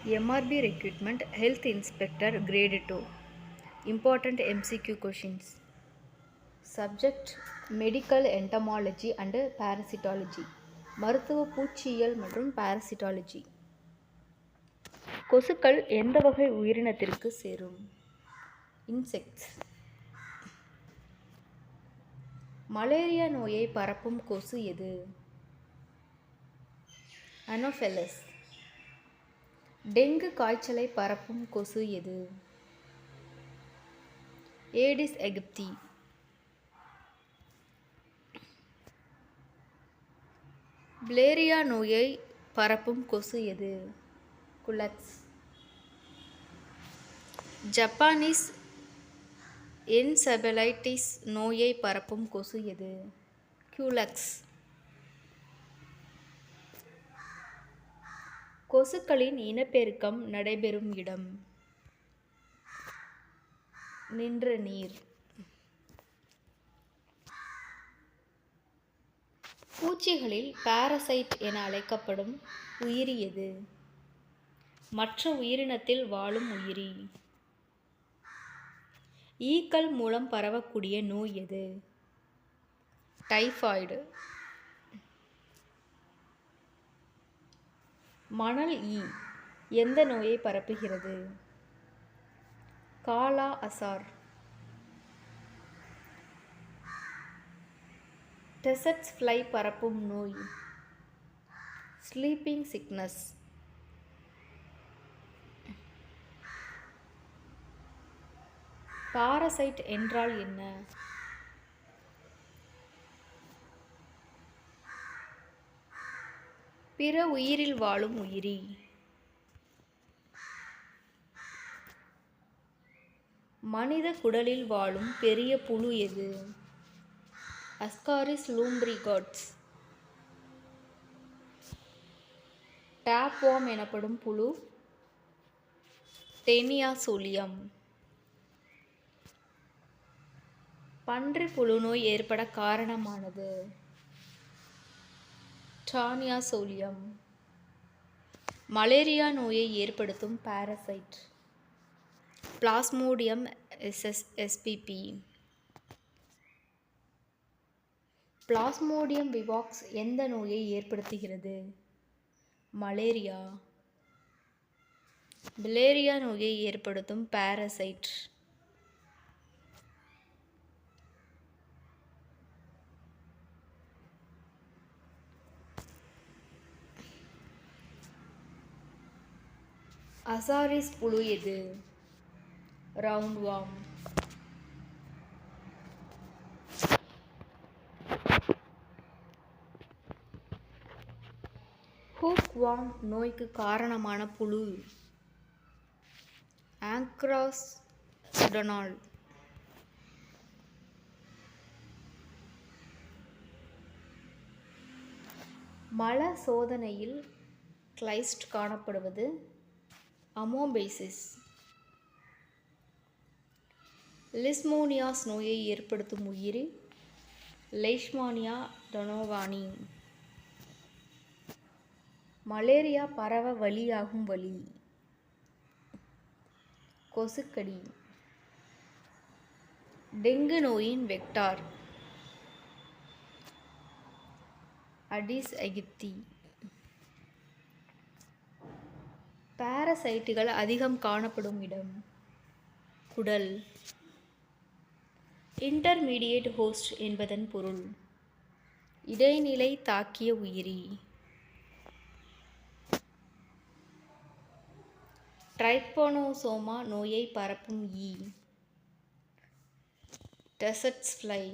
MRB recruitment health inspector grade 2. Important MCQ questions. Subject medical entomology and parasitology. மருத்துவ பூச்சியியல் மற்றும் parasitology. கொசுக்கள் எந்த வகை உயிரினத்திற்கு சேரும்? இன்செக்ட்ஸ். மலேரியா நோயை பரப்பும் கொசு எது? அனோஃபெலஸ். டெங்கு காய்ச்சலை பரப்பும் கொசு எது? ஏடிஸ் எகிப்தி. பிளேரியா நோயை பரப்பும் கொசு எது? குலக்ஸ். ஜப்பானீஸ் என்செபலைட்டிஸ் நோயை பரப்பும் கொசு எது? கியூலக்ஸ். கொசுக்களின் இனப்பெருக்கம் நடைபெறும் இடம்? நின்ற நீர். பூச்சிகளில் பாரசைட் என அழைக்கப்படும் உயிரி எது? மற்ற உயிரினத்தில் வாழும் உயிரி. ஈக்கள் மூலம் பரவக்கூடிய நோய் எது? டைபாய்டு. மணல் ஈ எந்த நோயை பரப்புகிறது? காலா அசார். டெசர்ட் ஃப்ளை பரப்பும் நோய்? Sleeping sickness. பாரசைட் என்றால் என்ன? பிற உயிரில் வாழும் உயிரி. மனித குடலில் வாழும் பெரிய புழு எது? அஸ்காரிஸ் லூம்பிரிகாட்ஸ். டேப்வார்ம் எனப்படும் புழு? டெனியாசோலியம். பன்றி புழுநோய் ஏற்பட காரணமானது? டானியாசோலியம். மலேரியா நோயை ஏற்படுத்தும் பாரசைட்? Plasmodium SPB. பிளாஸ்மோடியம் விவாக்ஸ் எந்த நோயை ஏற்படுத்துகிறது? மலேரியா. பிளேரியா நோயை ஏற்படுத்தும் பாரசைட்? அசாரிஸ் புழு எது? Round warm. ஹூக் வார்ம் நோய்க்கு காரணமான புழு? ஆங்க்ராஸ் டொனால்ட். மல சோதனையில் கிளைஸ்ட் காணப்படுவது? அமோபைசிஸ். லிஸ்மோனியாஸ் நோயை ஏற்படுத்தும் உயிரி? லெய்ஷ்மானியா டொனோவானி. மலேரியா பரவ வழியாகும் வழி? கொசுக்கடி. டெங்கு நோயின் வெக்டார்? அடிஸ் எகிப்தி. பாரசைட்டுகள் அதிகம் காணப்படும் இடம்? குடல். இன்டர்மீடியேட் ஹோஸ்ட் என்பதன் பொருள்? இடைநிலை தாக்கிய உயிரி. ட்ரைப்பனோசோமா நோயை பரப்பும் ஈ? Dessert fly.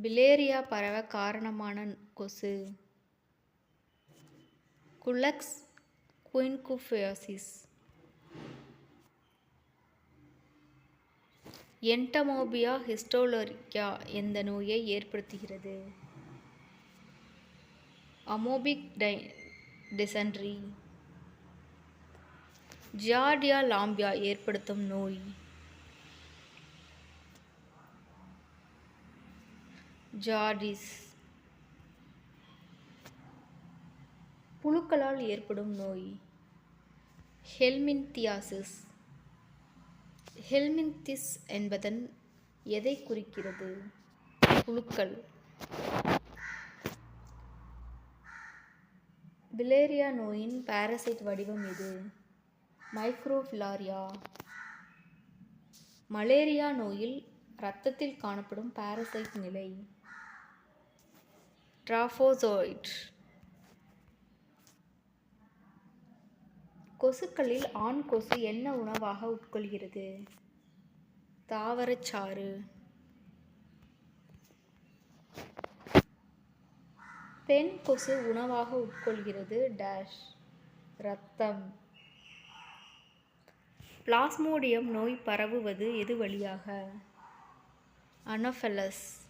பிளேரியா பரவ காரணமான கொசு? குலக்ஸ் குயின்குஃபியாசிஸ். என்டமோபியா ஹிஸ்டோலரிக்கா எந்த நோயை ஏற்படுத்துகிறது? அமோபிக் டிசென்ட்ரி. ஜியார்டியா லாம்பியா ஏற்படுத்தும் நோய்? ஜார்டிஸ். புழுக்களால் ஏற்படும் நோய். ஹெல்மின்தியாசிஸ். ஹெல்மின்திஸ் என்பதன் எதை குறிக்கிறது? புழுக்கள். பிலேரியா நோயின் பாரசைட் வடிவம் எது? மைக்ரோஃபிலாரியா. மலேரியா நோயில் இரத்தத்தில் காணப்படும் பாரசைட் நிலை. டிராஃபோசோய்ட். கொசுக்களில் ஆண் கொசு என்ன உணவாக உட்கொள்கிறது? தாவரச்சாறு. பெண் கொசு உணவாக உட்கொள்கிறது டேஷ். இரத்தம். பிளாஸ்மோடியம் நோய் பரவுவது எது வழியாக? அனோஃபெலஸ்.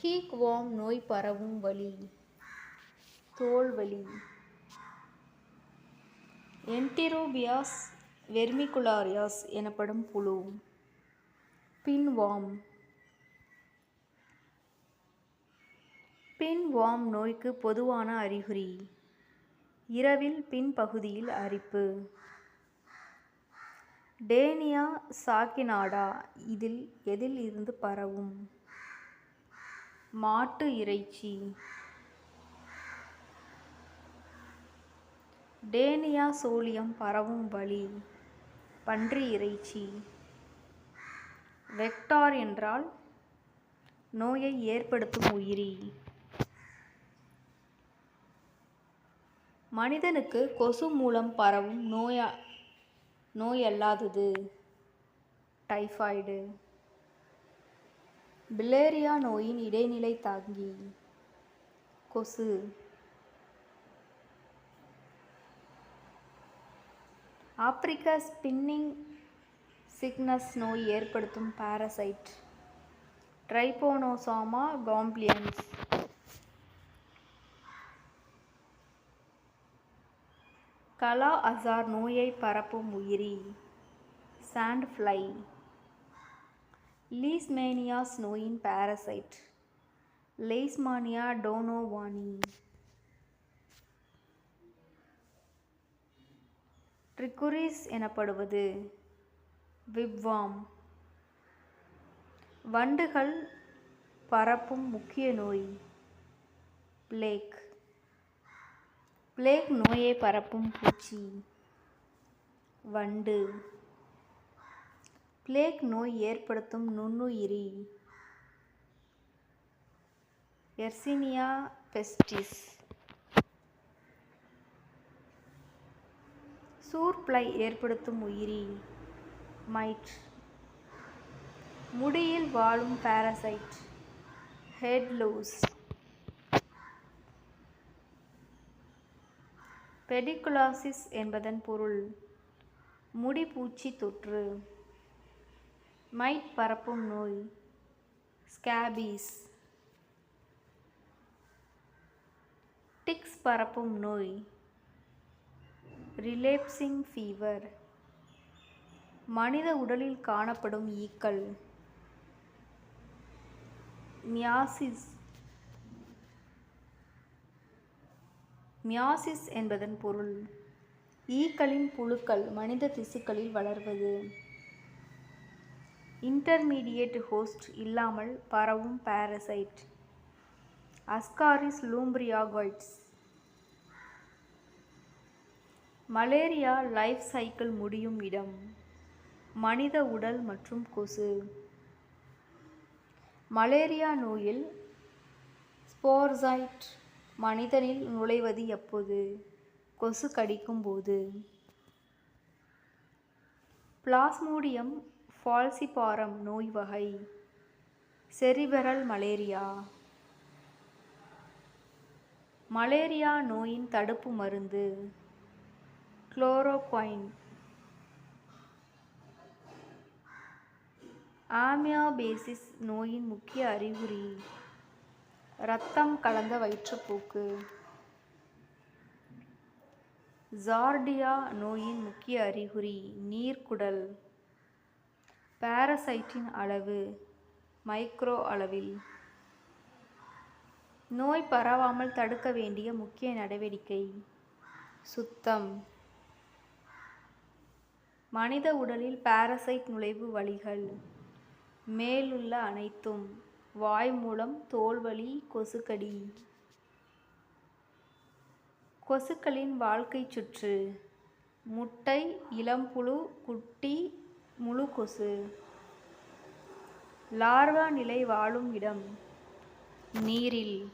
ஹீக்வார்ம் நோய் பரவும் வழி. தோல்வழி. என்டெரோபியாஸ் வெர்மிகுலாரியாஸ் எனப்படும் புழு. பின்வார்ம். பின்வார்ம் நோய்க்கு பொதுவான அறிகுறி. இரவில் பின்பகுதியில் அரிப்பு. டேனியா சாக்கினாடா எதில் இருந்து பரவும்? மாட்டு இறைச்சி. டேனியா சோலியம் பரவும் வழி. பன்றி இறைச்சி. வெக்டார் என்றால் நோயை ஏற்படுத்தும் உயிரி. மனிதனுக்கு கொசு மூலம் பரவும் நோயல்லாதது. டைபாய்டு. பிலேரியா நோயின் இடைநிலை தாங்கி. கொசு. ஆப்பிரிக்க ஸ்பின்னிங் சிக்னஸ் நோய் ஏற்படுத்தும் பாரசைட். ட்ரைபோனோசோமா காம்ப்ளியன்ஸ். கலா அசார் நோயை பரப்பும் உயிரி. Sand fly. லீஸ்மேனியாஸ் நோயின் பாரசைட். லெய்ஸ்மானியா டோனோவானி. ட்ரிகுரிஸ் எனப்படுவது விப்வார்ம். வண்டுகள் பரப்பும் முக்கிய நோய். பிளேக். பிளேக் நோயை பரப்பும் பூச்சி. வண்டு. பிளேக் நோய் ஏற்படுத்தும் நுண்ணுயிரி. எர்சினியா பெஸ்டிஸ். சூர்ப்ளை ஏற்படுத்தும் உயிரி. மைட். முடியில் வாழும் பாரசைட். Head loose. பெடிகுலாசிஸ் என்பதன் பொருள். முடிப்பூச்சி தொற்று. மைட் பரப்பும் நோய். ஸ்கேபீஸ். டிக்ஸ் பரப்பும் நோய். ரிலேப்சிங் ஃபீவர். மனித உடலில் காணப்படும் ஈக்கள். மியாசிஸ். மியாசிஸ் என்பதன் பொருள். ஈக்களின் புழுக்கள் மனித திசுக்களில் வளர்வது. இன்டர்மீடியேட் ஹோஸ்ட் இல்லாமல் பரவும் parasite. Ascaris lumbricoides. Malaria life cycle முடியும் இடம். மனித உடல் மற்றும் கொசு. மலேரியா நோயில் ஸ்போர்சைட் மனிதனில் நுழைவது எப்போது? கொசு கடிக்கும் போது. பிளாஸ்மோடியம் ஃபால்சிபாரம் நோய் வகை. செரிபெரல் மலேரியா. மலேரியா நோயின் தடுப்பு மருந்து. குளோரோகுயின். ஆமியாபேசிஸ் நோயின் முக்கிய அறிகுறி. இரத்தம் கலந்த வயிற்றுப்போக்கு. ஜார்டியா நோயின் முக்கிய அறிகுறி. நீர்க்குடல். பாரசைட்டின் அளவு. மைக்ரோ அளவில். நோய் பரவாமல் தடுக்க வேண்டிய முக்கிய நடவடிக்கை. சுத்தம். மனித உடலில் பாரசைட் நுழைவு வழிகள். மேலுள்ள அனைத்தும். வாய் மூலம், தோல்வழி, கொசுக்கடி. கொசுக்களின் வாழ்க்கை சுற்று. முட்டை, இளம்புழு, குட்டி, முழு கொசு. லார்வா நிலை வாழும் இடம். நீரில்.